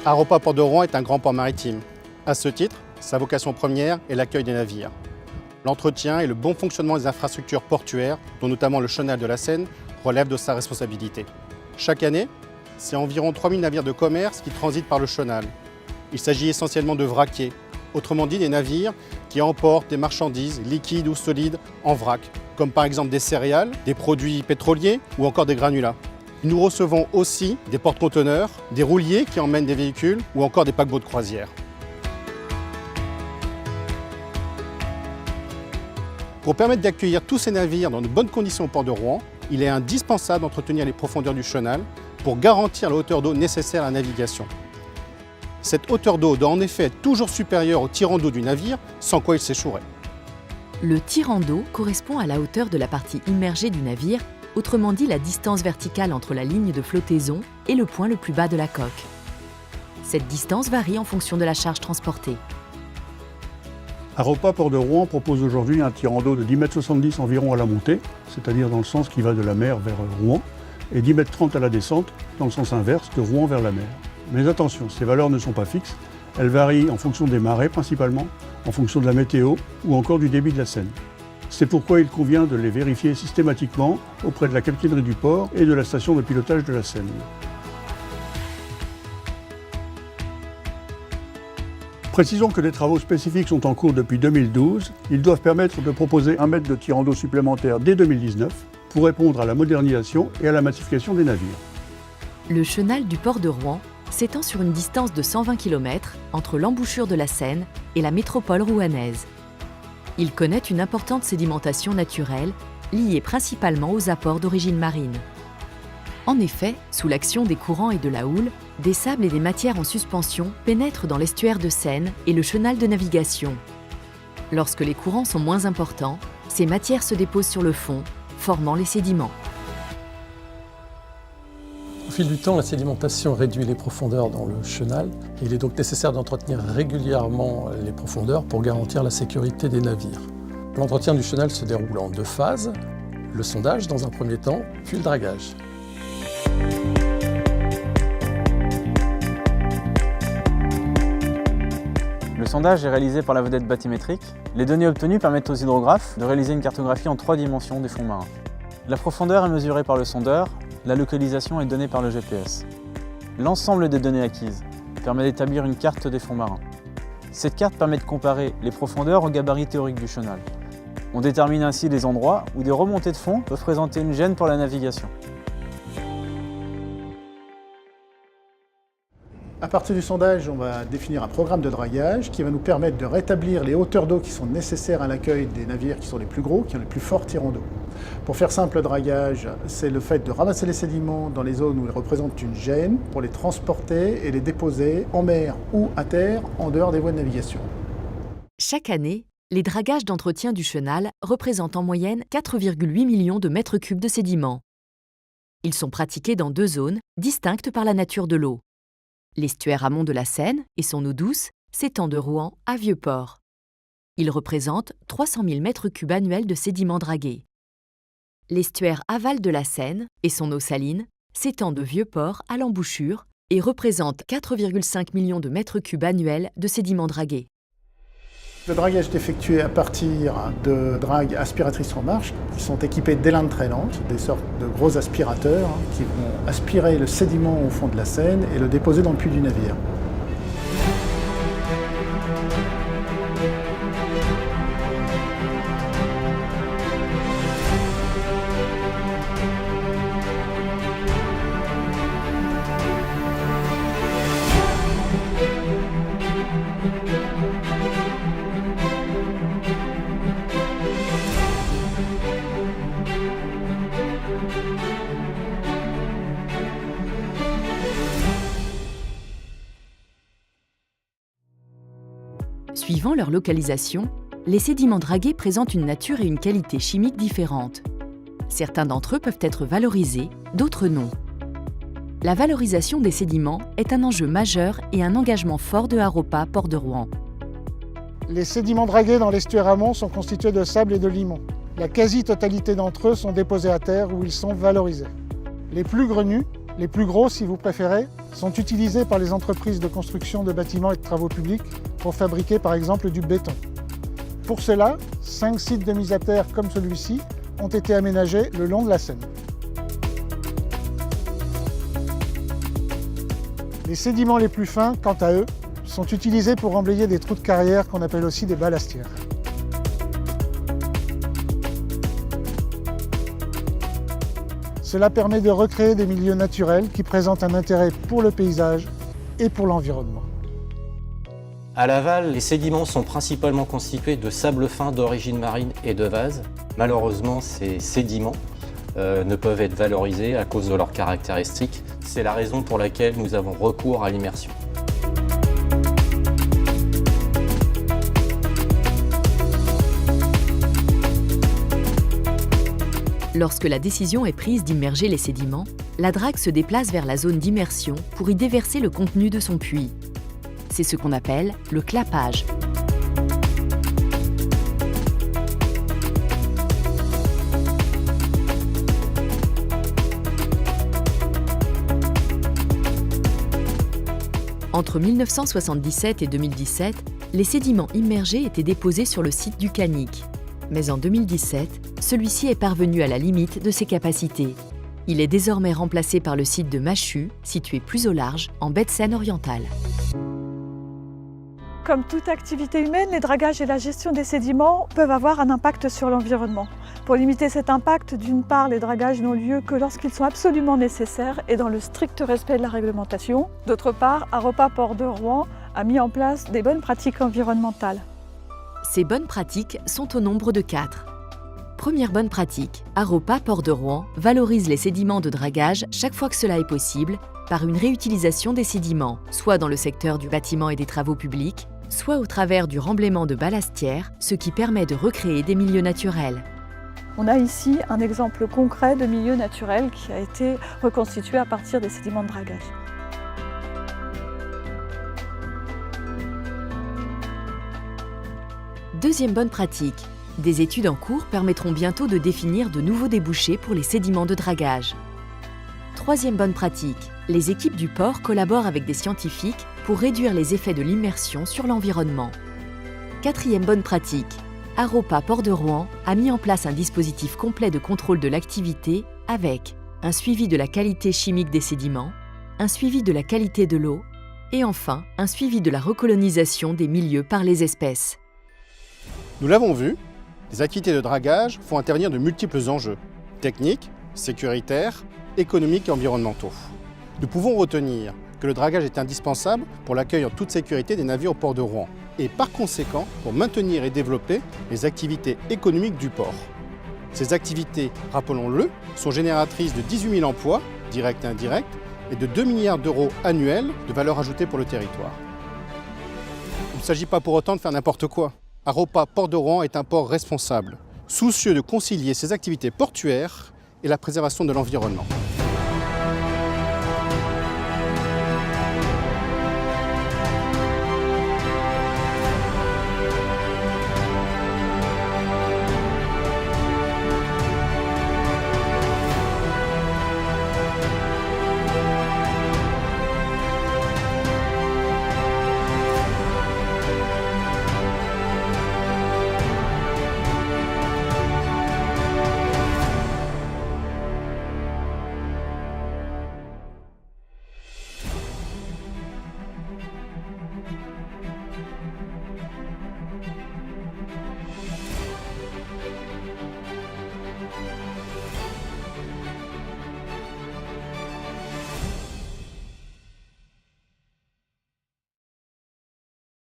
Aropa Port de Rouen est un grand port maritime. À ce titre, sa vocation première est l'accueil des navires. L'entretien et le bon fonctionnement des infrastructures portuaires, dont notamment le chenal de la Seine, relèvent de sa responsabilité. Chaque année, c'est environ 3000 navires de commerce qui transitent par le chenal. Il s'agit essentiellement de vraquiers, autrement dit des navires qui emportent des marchandises liquides ou solides en vrac, comme par exemple des céréales, des produits pétroliers ou encore des granulats. Nous recevons aussi des porte-conteneurs, des rouliers qui emmènent des véhicules ou encore des paquebots de croisière. Pour permettre d'accueillir tous ces navires dans de bonnes conditions au port de Rouen, il est indispensable d'entretenir les profondeurs du chenal pour garantir la hauteur d'eau nécessaire à la navigation. Cette hauteur d'eau doit en effet être toujours supérieure au tirant d'eau du navire, sans quoi il s'échouerait. Le tirant d'eau correspond à la hauteur de la partie immergée du navire, autrement dit la distance verticale entre la ligne de flottaison et le point le plus bas de la coque. Cette distance varie en fonction de la charge transportée. Aropa Port de Rouen propose aujourd'hui un tirant d'eau de 10,70 m environ à la montée, c'est-à-dire dans le sens qui va de la mer vers Rouen, et 10,30 m à la descente, dans le sens inverse, de Rouen vers la mer. Mais attention, ces valeurs ne sont pas fixes, elles varient en fonction des marées principalement, en fonction de la météo ou encore du débit de la Seine. C'est pourquoi il convient de les vérifier systématiquement auprès de la capitainerie du port et de la station de pilotage de la Seine. Précisons que des travaux spécifiques sont en cours depuis 2012. Ils doivent permettre de proposer 1 mètre de tirant d'eau supplémentaire dès 2019 pour répondre à la modernisation et à la massification des navires. Le chenal du port de Rouen s'étend sur une distance de 120 km entre l'embouchure de la Seine et la métropole rouennaise. Il connaît une importante sédimentation naturelle liée principalement aux apports d'origine marine. En effet, sous l'action des courants et de la houle, des sables et des matières en suspension pénètrent dans l'estuaire de Seine et le chenal de navigation. Lorsque les courants sont moins importants, ces matières se déposent sur le fond, formant les sédiments. Au fil du temps, la sédimentation réduit les profondeurs dans le chenal. Il est donc nécessaire d'entretenir régulièrement les profondeurs pour garantir la sécurité des navires. L'entretien du chenal se déroule en 2 phases, le sondage dans un premier temps, puis le dragage. Le sondage est réalisé par la vedette bathymétrique. Les données obtenues permettent aux hydrographes de réaliser une cartographie en 3 dimensions des fonds marins. La profondeur est mesurée par le sondeur, la localisation est donnée par le GPS. L'ensemble des données acquises permet d'établir une carte des fonds marins. Cette carte permet de comparer les profondeurs au gabarit théorique du chenal. On détermine ainsi les endroits où des remontées de fond peuvent présenter une gêne pour la navigation. À partir du sondage, on va définir un programme de dragage qui va nous permettre de rétablir les hauteurs d'eau qui sont nécessaires à l'accueil des navires qui sont les plus gros, qui ont les plus forts tirants d'eau. Pour faire simple, le dragage, c'est le fait de ramasser les sédiments dans les zones où ils représentent une gêne pour les transporter et les déposer en mer ou à terre en dehors des voies de navigation. Chaque année, les dragages d'entretien du chenal représentent en moyenne 4,8 millions de mètres cubes de sédiments. Ils sont pratiqués dans 2 zones, distinctes par la nature de l'eau. L'estuaire amont de la Seine et son eau douce s'étend de Rouen à Vieux-Port. Il représente 300 000 m3 annuels de sédiments dragués. L'estuaire aval de la Seine et son eau saline s'étend de Vieux-Port à l'embouchure et représente 4,5 millions de m3 annuels de sédiments dragués. Le dragage est effectué à partir de dragues aspiratrices en marche qui sont équipées d'élanes traînantes, des sortes de gros aspirateurs qui vont aspirer le sédiment au fond de la Seine et le déposer dans le puits du navire. Suivant leur localisation, les sédiments dragués présentent une nature et une qualité chimique différentes. Certains d'entre eux peuvent être valorisés, d'autres non. La valorisation des sédiments est un enjeu majeur et un engagement fort de Aropa Port de Rouen. Les sédiments dragués dans l'estuaire amont sont constitués de sable et de limon. La quasi-totalité d'entre eux sont déposés à terre où ils sont valorisés. Les plus grenus Les plus gros, si vous préférez, sont utilisés par les entreprises de construction de bâtiments et de travaux publics pour fabriquer par exemple du béton. Pour cela, 5 sites de mise à terre comme celui-ci ont été aménagés le long de la Seine. Les sédiments les plus fins, quant à eux, sont utilisés pour emblayer des trous de carrière qu'on appelle aussi des ballastières. Cela permet de recréer des milieux naturels qui présentent un intérêt pour le paysage et pour l'environnement. À Laval, les sédiments sont principalement constitués de sable fin d'origine marine et de vase. Malheureusement, ces sédiments ne peuvent être valorisés à cause de leurs caractéristiques. C'est la raison pour laquelle nous avons recours à l'immersion. Lorsque la décision est prise d'immerger les sédiments, la drague se déplace vers la zone d'immersion pour y déverser le contenu de son puits. C'est ce qu'on appelle le clapage. Entre 1977 et 2017, les sédiments immergés étaient déposés sur le site du Canic. Mais en 2017, celui-ci est parvenu à la limite de ses capacités. Il est désormais remplacé par le site de Machu, situé plus au large, en baie de Seine orientale. Comme toute activité humaine, les dragages et la gestion des sédiments peuvent avoir un impact sur l'environnement. Pour limiter cet impact, d'une part, les dragages n'ont lieu que lorsqu'ils sont absolument nécessaires et dans le strict respect de la réglementation. D'autre part, Aropa Port de Rouen a mis en place des bonnes pratiques environnementales. Ces bonnes pratiques sont au nombre de 4. Première bonne pratique, Aropa Port de Rouen valorise les sédiments de dragage chaque fois que cela est possible par une réutilisation des sédiments, soit dans le secteur du bâtiment et des travaux publics, soit au travers du remblaiement de ballastières, ce qui permet de recréer des milieux naturels. On a ici un exemple concret de milieu naturel qui a été reconstitué à partir des sédiments de dragage. Deuxième bonne pratique, des études en cours permettront bientôt de définir de nouveaux débouchés pour les sédiments de dragage. Troisième bonne pratique, les équipes du port collaborent avec des scientifiques pour réduire les effets de l'immersion sur l'environnement. Quatrième bonne pratique, Aropa Port de Rouen a mis en place un dispositif complet de contrôle de l'activité avec un suivi de la qualité chimique des sédiments, un suivi de la qualité de l'eau et enfin un suivi de la recolonisation des milieux par les espèces. Nous l'avons vu, les activités de dragage font intervenir de multiples enjeux, techniques, sécuritaires, économiques et environnementaux. Nous pouvons retenir que le dragage est indispensable pour l'accueil en toute sécurité des navires au port de Rouen et par conséquent pour maintenir et développer les activités économiques du port. Ces activités, rappelons-le, sont génératrices de 18 000 emplois, directs et indirects, et de 2 milliards d'euros annuels de valeur ajoutée pour le territoire. Il ne s'agit pas pour autant de faire n'importe quoi. Aropa Port de Rouen est un port responsable, soucieux de concilier ses activités portuaires et la préservation de l'environnement.